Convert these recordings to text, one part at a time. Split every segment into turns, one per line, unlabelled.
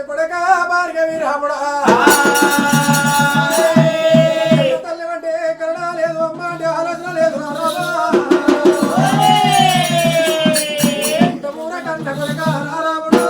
కొడక భార్గవి రాముడా తల్లి అంటే కరుణ లేదు అమ్మ అంటే ఆలోచన లేదు మూర కంట కొడక రాముడు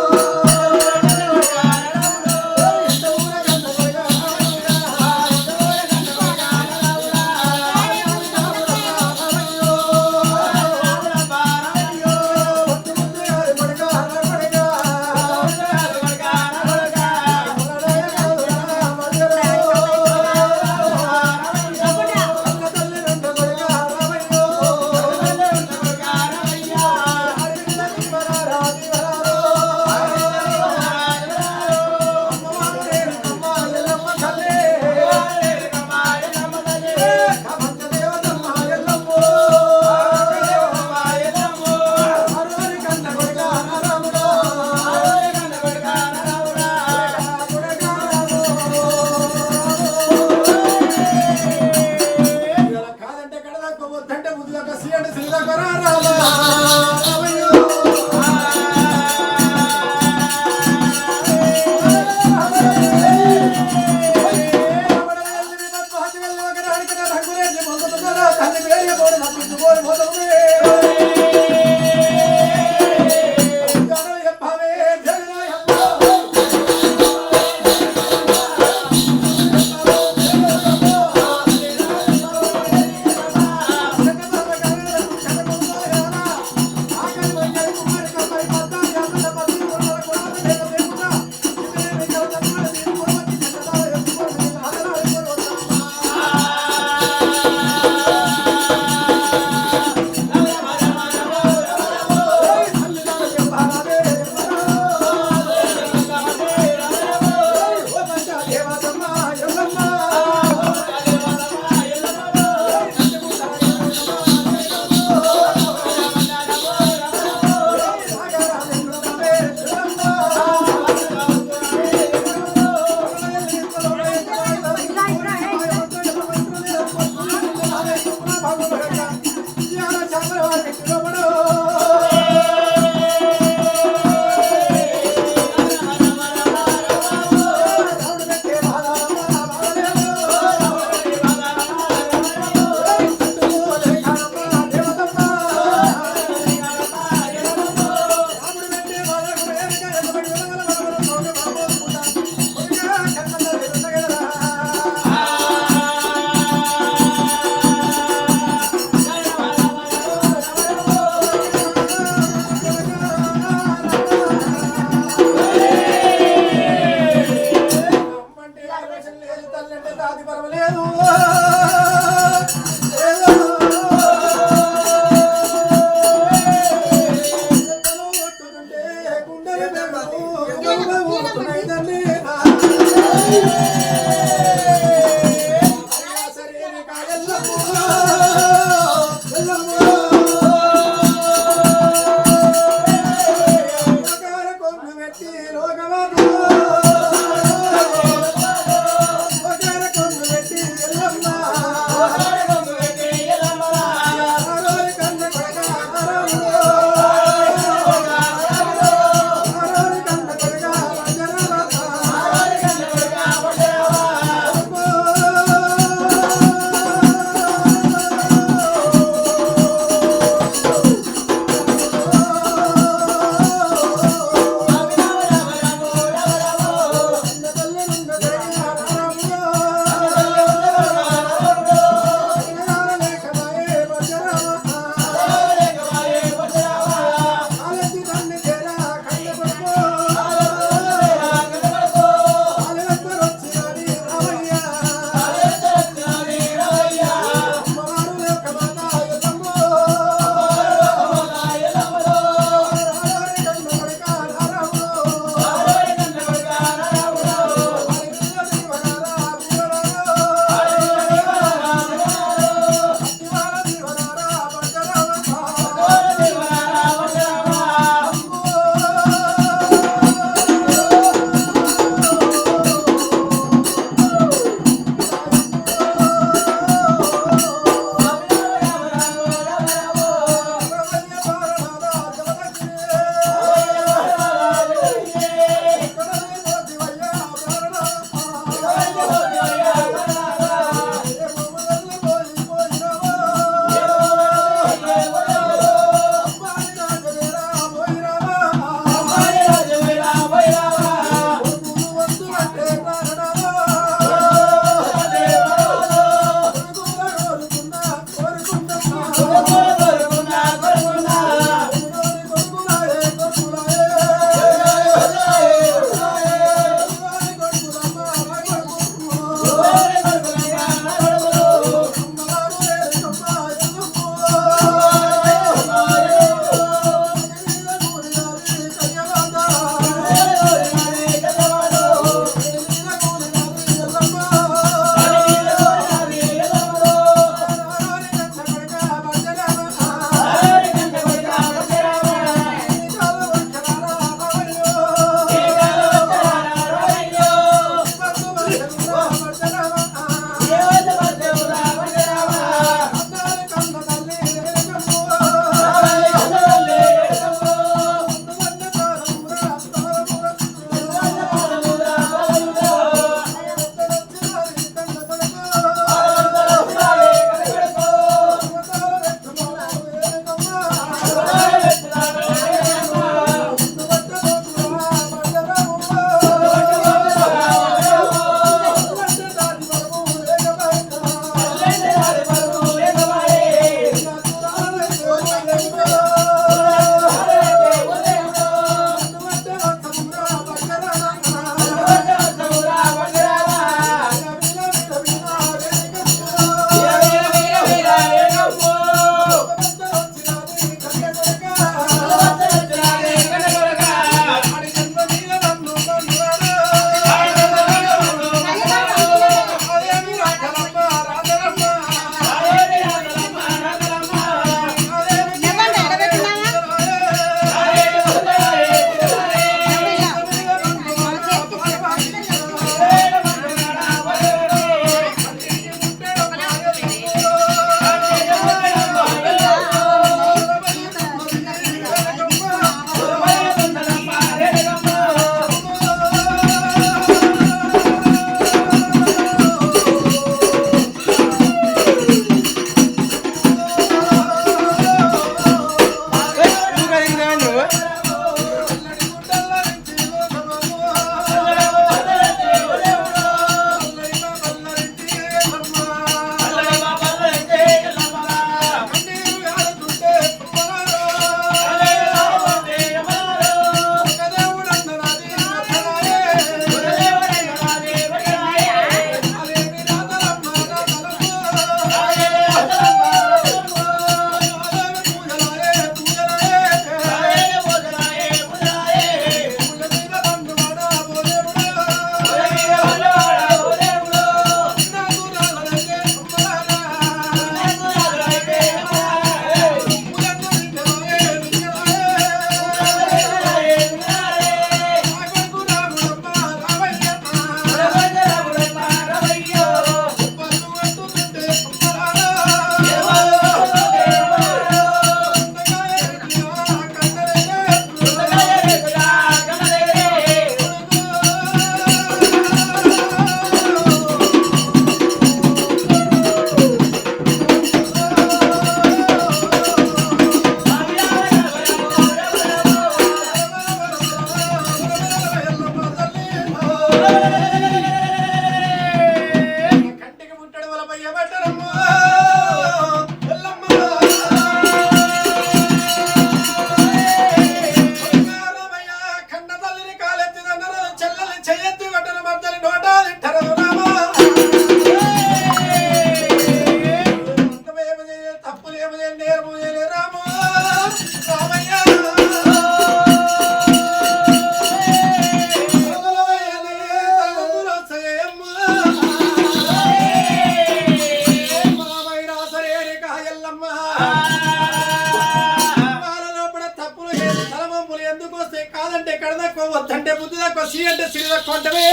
కొంటవే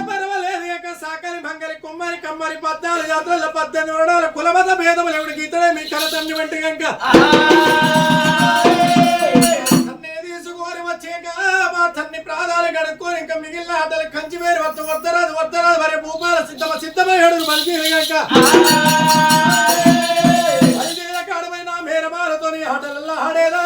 పర్వాలేదు ఇక సాకలి మంగలి కుమ్మరి కమ్మరి 14 జాతరల 18 వరడాల కులమత భేదములు ఎవడి గీతడే మీ కల తన్ని వంటి గంక అన్నీ తీసుకొని వచ్చాక మా తన్ని ప్రాణాలు గడుక్కొని ఇంకా మిగిలిన ఆటలు కంచి వేరు వద్దరాదు మరి భూపాల సిద్ధమై ఏడుగు మనిషి గంక కాడమైన మేరమాలతోని ఆటలల్లో ఆడేదా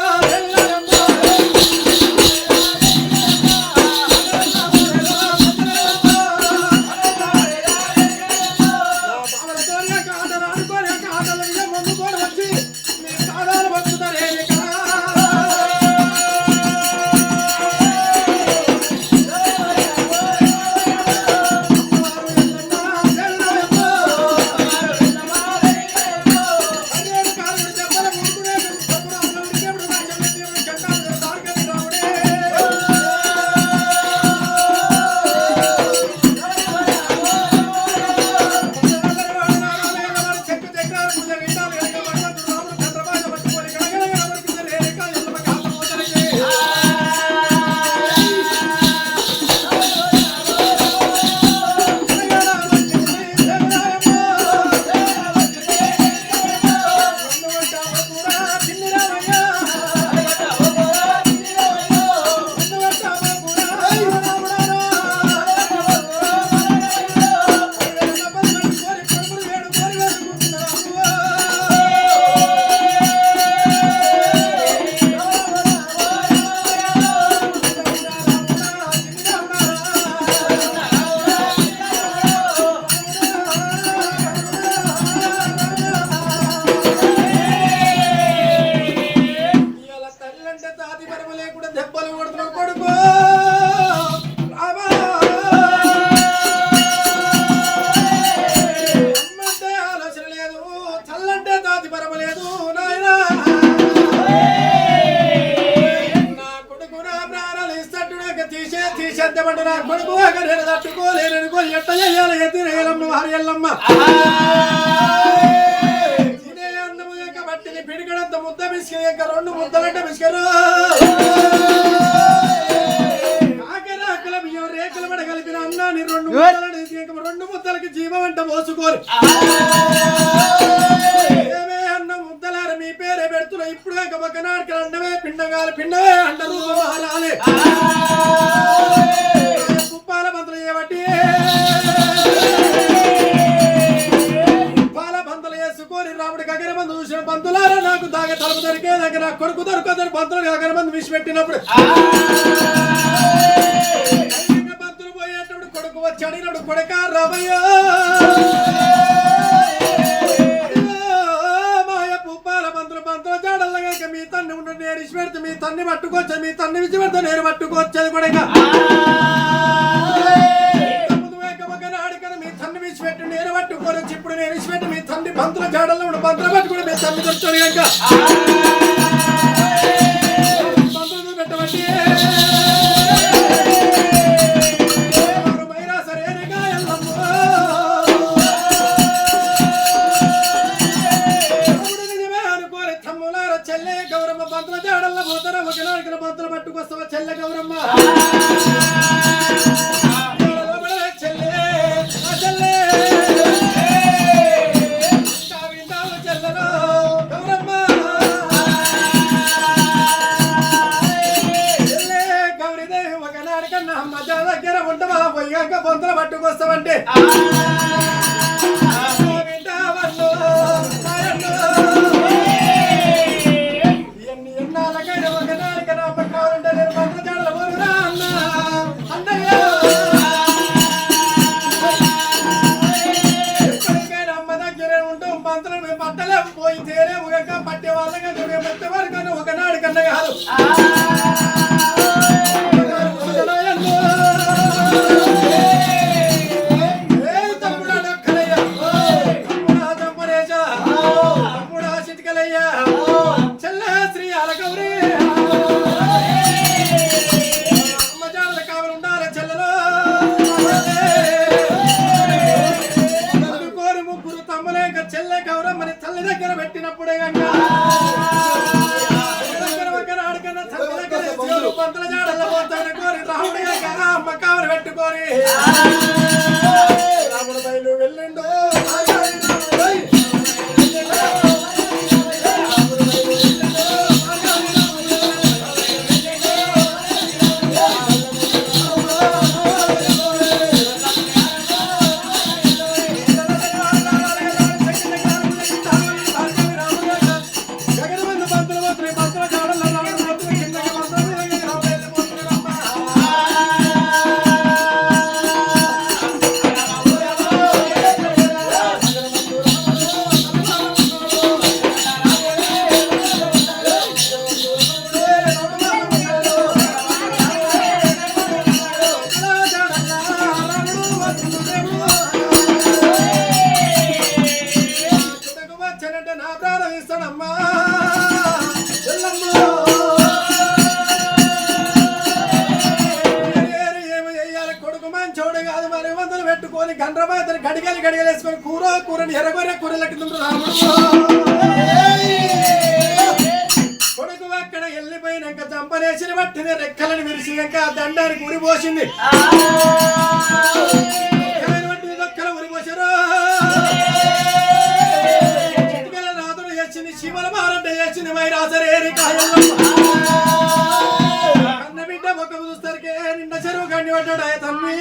పిడికడంత ముద్ద బిస్కెట్ ఇంకా 2 ముద్దలంటే బిస్కెట్ కాకరాకుల బియ్యం రేకుల పడ కలిపిన అన్నాన్ని 2 ముద్దలకి జీవం అంట మోసుకోరు ఏమే అన్న ముద్దలార మీ పేరే పెడుతున్నా ఇప్పుడు ఒకనాడికి అండవే పిండవే అంట రూపమాలాలే కుప్పాల మంత్రులు ఏమట్టి రాముడి గగనమందు చూసిన పంతులారా నాకు దాగ తలుపు దొరికే దగ్గర నా కొడుకు దొరకదని పంతులు గగనమందు విసిపెట్టినప్పుడు పంతులు పోయేటప్పుడు కొడుకు వచ్చి అడిగినప్పుడు కొడుక రామయ్య మాయ పుప్పాల పంతులు జాడల్లగా మీ తన్ని ఉండి నేను విసిపెడితే మీ తన్ని పట్టుకోవచ్చు మీ తన్ని విసిపెడితే నేను పట్టుకోవచ్చేది కొడుక మీ తన్ని విసిపెట్టి నేను పట్టుకోవచ్చు ఇప్పుడు నేను విసిపెట్టి మీ తన్ని పంతుల జాడల్లో ఉన్న పంతులు పట్టుకుని మీ తన్ని దొరుకుతాడు కనుక పంతులు పెట్టబట్టి మైరా సరేనగా నిజమే అనుకోని తమ్ములార చెల్లె గౌరమ్మ పంతుల జాడల్లో పోతారా ఒకనాడికి పంతులు పట్టుకొస్తావా చెల్లె గౌరమ్మ పొంతల పట్టుకొస్తామంటే ఎన్నాళ్ళకైనా ఒకనాడికైనా కావాలంటే నేను మంత్ర జాడల పోరురా అన్న అన్నయ్య ఎప్పటికైనా అమ్మ దగ్గరే ఉంటాం పంతులు మేము పట్టలేము పోయి తేలేము కనుక పట్టే వాళ్ళగా మేము పట్టే వరకు ఒకనాడికన్నా కాదు చెల్లె గౌరమ్మని తల్లి దగ్గర పెట్టినప్పుడే కనుక రాముడు అమ్మ కావలు పెట్టుకొని రాముడు బయలు వెళ్ళిండు గండ్రబాతని గడిగలు వేసుకొని కూరని ఎర్రగొర్రె కూరలకి కొడుకు అక్కడ వెళ్ళిపోయినాక చంపనేసిన బట్టిన రెక్కలను విరిసినాక దండానికి ఉరిపోసింది రెక్కల ఉరిపోసారు చిట్టుకల రాతుడు చేసింది శివల మారంట చేసింది వైరాసరేరి కాయల్లో కన్న బిడ్డ ఒక చూస్తారుకే నిన్న చెరువు గండి పడ్డాడు ఆ తమ్మి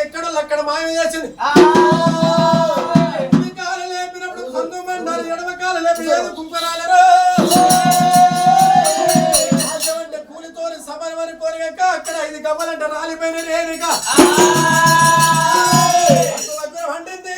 ఎక్కడ మాయ చేసింది. కులకాలు లేదు కుంకరాలరా అంటే కూలితోని సమరమని కోరిక అక్కడ ఇది గవ్వలంటే రాలిపోయిన రేణిక వండింది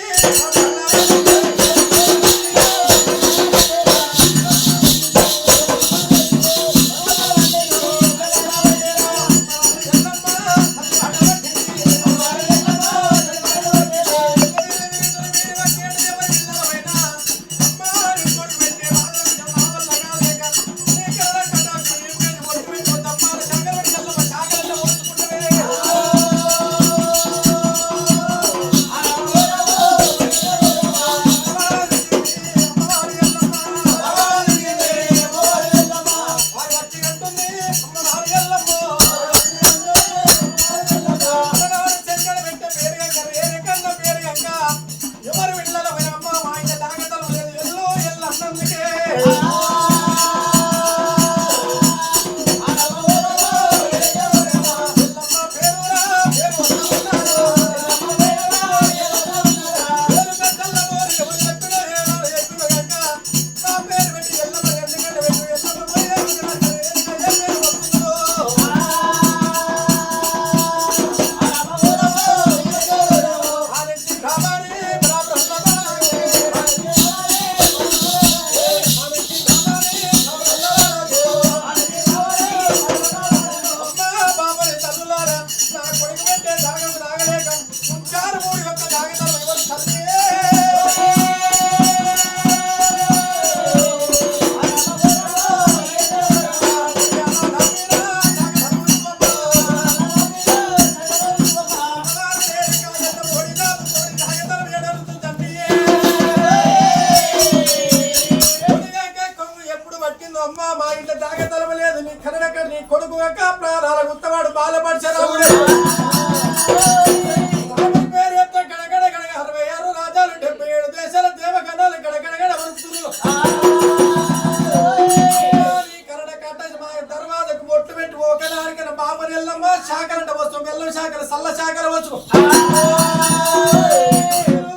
శాఖలంట వస్తు బెల్లం శాఖలు సల్ల శాఖలు వచ్చు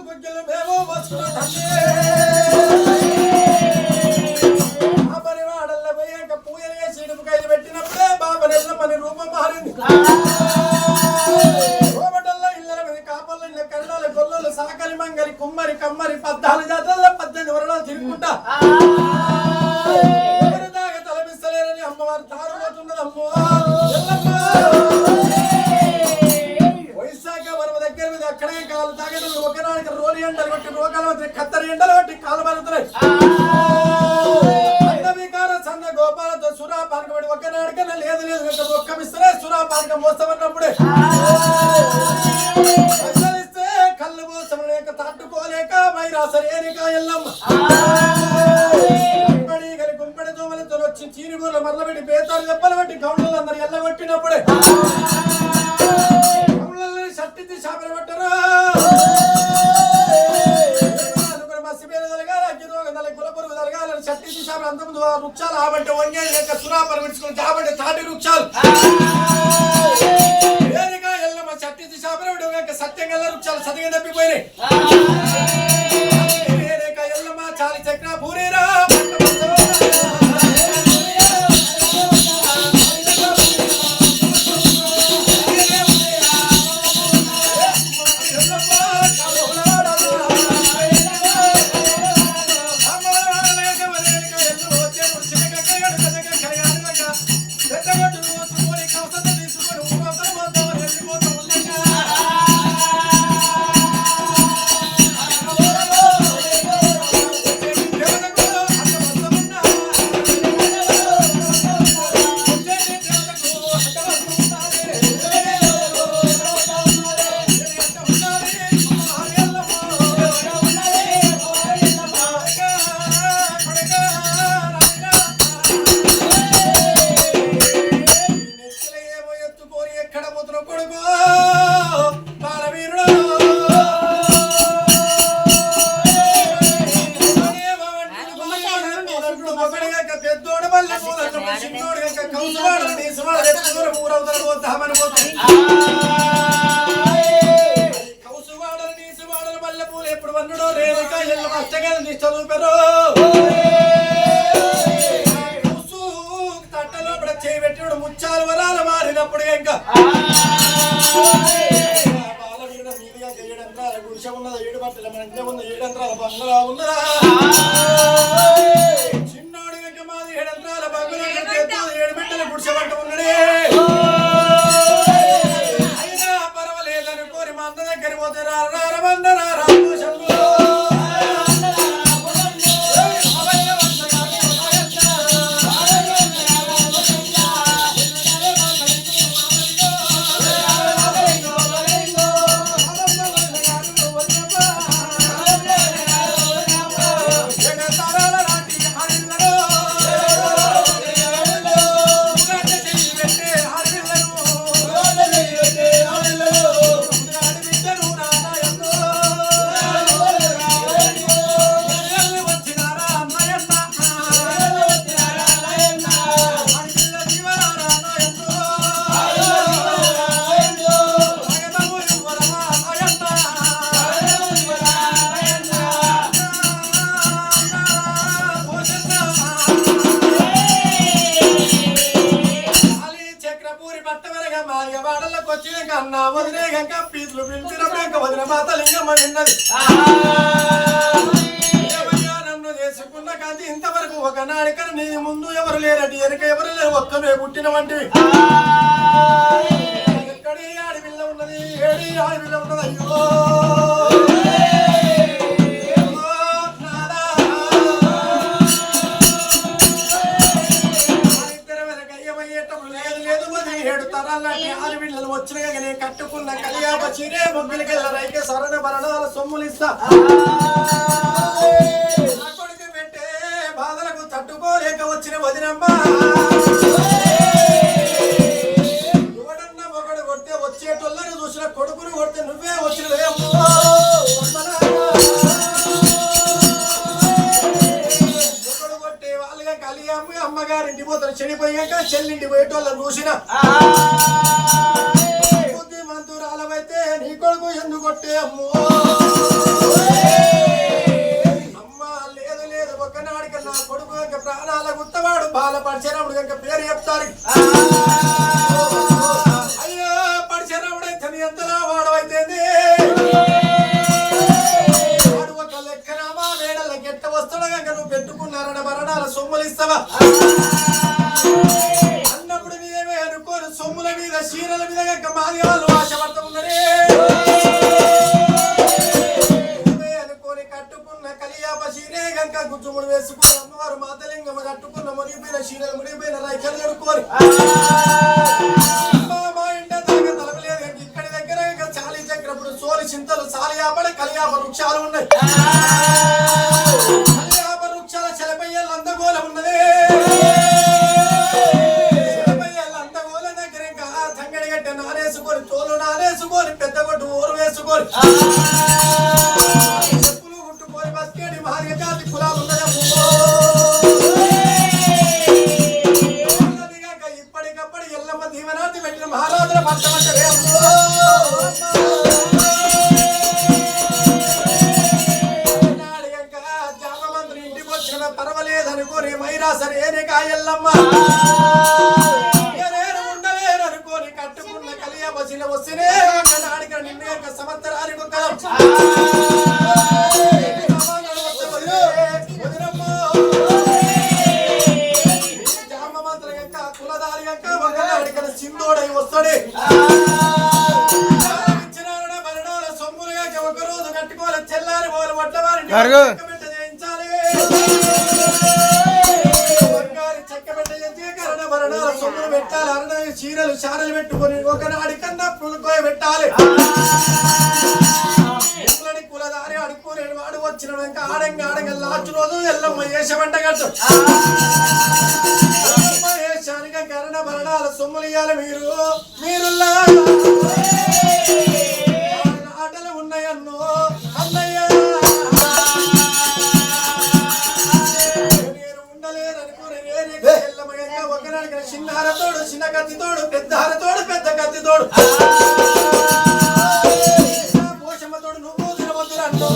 గుజ్జలు మేము పరివాడల్లో పోయాక పూజలు చేసి ఇడుపుకాయలు పెట్టినప్పుడే బాబరెల్ల మన రూపం మారింది కోమటల్లో ఇళ్ళ మీద కాపల్లో ఇళ్ళ కన్నలు గొల్లలు సాకలి మంగలి కుమ్మరి కమ్మరి 14 జాతరల్లో 18 వరణాలు తిరుగుకుంటా ఎవరిదాకా తలపిస్తలేరని అమ్మవారు తారుపోతున్నది అమ్మో అక్కడే కాలు తాగదు ఒకనాడికి రోలి ఎండలు కొట్టి రోగాలు వస్తున్నాయి కత్తరి ఎండలు కొట్టి కాలు పలుతున్నాయి అందవికార సంఘ గోపాలతో సురాపానకం పడి ఒకనాడికన్నా లేదు ఒక్కమిస్తే సురాపానకం మోస్తామన్నప్పుడే ఇస్తే కళ్ళు మోసలేక తట్టుకోలేక మైరాసరేనిక ఎల్లమ్మ గుంపడి దోమలతో వచ్చి చీనిమూల మరల పెట్టి బేతాలు దెబ్బలు పెట్టి గౌండ్లు అందరు ఎల్లగొట్టినప్పుడే శక్తి శాపలు పట్టరు మసి పేరు తలగాలి అగ్గి రోగం తల కులపురుగు తలగాలని శక్తి శాపలు అంతకుముందు వృక్షాలు ఆబంటే వంగే లేక సురాపలు విడుచుకుని కాబట్టి తాటి వృక్షాలు వేరుగా ఎల్లమ్మ శక్తి శాపలు సత్యంగా వృక్షాలు సతిగా తప్పిపోయినాయి ఎల్లమ్మ చాలి చక్ర పూరీరా ఎప్పుడు వన్నుడో రేణుక ఎల్ల మస్తగా నిష్ట చూపెరు తట్టలో చేయబెట్టినప్పుడు ముచ్చాలు వరాల మారినప్పుడు ఇంకా బాలవీణ మీదిగా 7 అంతరాల గుడిసె ఉన్నది 7 బట్టల మంచి ఉంది 7 అంతరాల బంగ్లా ఉన్నదా చిన్నోడు ఇంకా మాది 7 అంతరాల బంగ్లా 7 బిడ్డల గుడిసె పట్ట ఉన్నడే అయినా పర్వాలేదని కోరి మా అన్న దగ్గర పోతే రారబండరా అన్నా వదిలే గంక పీతులు పిలిచినప్పుడు ఇంకా వదిన మాత లింగమ్మ విన్నది నన్ను చేసుకున్న కాంతి ఇంతవరకు ఒక నాడికను నీ ముందు ఎవరు లేరటి వెనక ఎవరు లేరు ఒక్కనే పుట్టిన వంటివి ఎక్కడి ఆడపిల్ల ఉన్నది ఏడి ఆడపిల్ల ఉన్నది అయ్యో వచ్చిన కట్టుకున్న కలియాప చీరే ముగ్గులకెళ్ళ రైకే సరణ భరణాల సొమ్ములిస్తా కొడుకు పెట్టే బాధలకు తట్టుకోలేక వచ్చిన వదినమ్మ ఎవడన్నా ఒకడు కొడితే వచ్చేటోళ్ళని చూసిన కొడుకుని కొడితే నువ్వే వచ్చినవేమో ఒకడు కొట్టే వాళ్ళుగా కలియామ్మ అమ్మగారింటి పోతారు చెడిపోయాక చెల్లింటి పోయేటోళ్ళని చూసిన బుద్ధిమంతురాలవైతే నీ కొడుకు ఎందుకు కొట్టే అమ్మో అమ్మ లేదు లేదు ఒక్కనాడికి నా కొడుకు ఇంకా ప్రాణాల గుత్తవాడు బాలపడిచేనప్పుడు ఇంకా పేరు చెప్తారు అయ్యో పడిచేనప్పుడైతే నీ ఎంతలా వాడవైతే వాడు ఒక లెక్కనామా వేడల గెట్ట వస్తాడు కనుక నువ్వు పెట్టుకున్నారన్న మరణాల సొమ్ములు ఇస్తావా అన్నప్పుడు నీవే అనుకోని సొమ్ముల మీద చీరల మీద కనుక మాది వాళ్ళు ఆశపడతా ఉన్నరే అనుకోని కట్టుకున్న కలియాప చీరే కనుక గుజ్జుముడు వేసుకుని అమ్మవారు మాతలింగమ్మ కట్టుకున్న మునిగిపోయిన చీరలు మునిగిపోయిన రైకలు కడుక్కోని మా ఇంట దాకా తలపలేదు కనుక ఇక్కడి దగ్గర చాలీ చక్రప్పుడు సోలి చింతలు సాలియాపడి కలియాప వృక్షాలు ఉన్నాయి కలియాప వృక్షాల చెలపయ్యలు అందగోల ఉన్నదే నానేసుకొని తోలు నానేసుకొని పెద్ద కొట్టు ఊరు వేసుకొని చెప్పులు కుట్టుకొని బతికేడి భార్య జాతి కులాలు ఇప్పటికప్పుడు ఎల్లమ్మ దీవనాతి పెట్టిన మహారాజుల పట్టమంటే జామమంత్రి ఇంటికి వచ్చిన పర్వాలేదనుకోని మైరాసరి ఏనికా ఎల్లమ్మ వస్తేనే నాడిక నిన్న సంవత్సరానికి ఒక జామమంత్రి యొక్క కులదారి యొక్క ఒక నాడిక సింధోడై వస్తాడే ఇచ్చిన మరణాల సొమ్ములుగా ఒక రోజు కట్టుకోవాలి చెల్లారి పోవాలి వడ్లవారిని చేయించాలి చెక్కబెట్ట కరణ మరణాల సొమ్ములు పెట్టాలి అరణ చీరలు చారలు పెట్టుకొని ఒకనాడి కన్నా పులుకోయ పెట్టాలి కులదారి అడుక్కునే వాడు వచ్చిన ఆడంగా ఆడంగా లాస్ట్ రోజు ఎల్లమ్మ వేషమంట కట్టు వేషానిక కరణ మరణాల సొమ్ములు ఇయ్యాలి మీరు ఆటలు ఉన్నాయన్నో అన్నయ్య చిన్న హరతోడు చిన్న కత్తితోడు పెద్ద హరతోడు పెద్ద కత్తితోడు పోషమ్మతోడు నువ్వు తినవద్దు అన్నో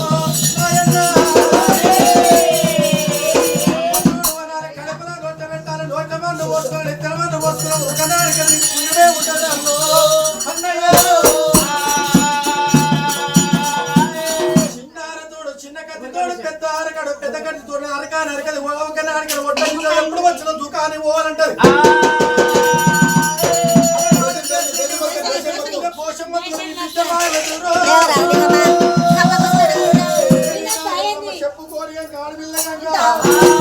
అరకది పుణ్యమే ఉండదు అన్నయ్య చిన్నారతోడు చిన్న కత్తితోడు పెద్ద అరకడు పెద్ద కత్తితోడు అరకాని అరకది ఒకని అరకది ఒడ్డ ఎప్పుడు వచ్చిన దుకాణం పోవాలంటది పోషమ్మ చెప్పుకోని ఆడపిల్లగా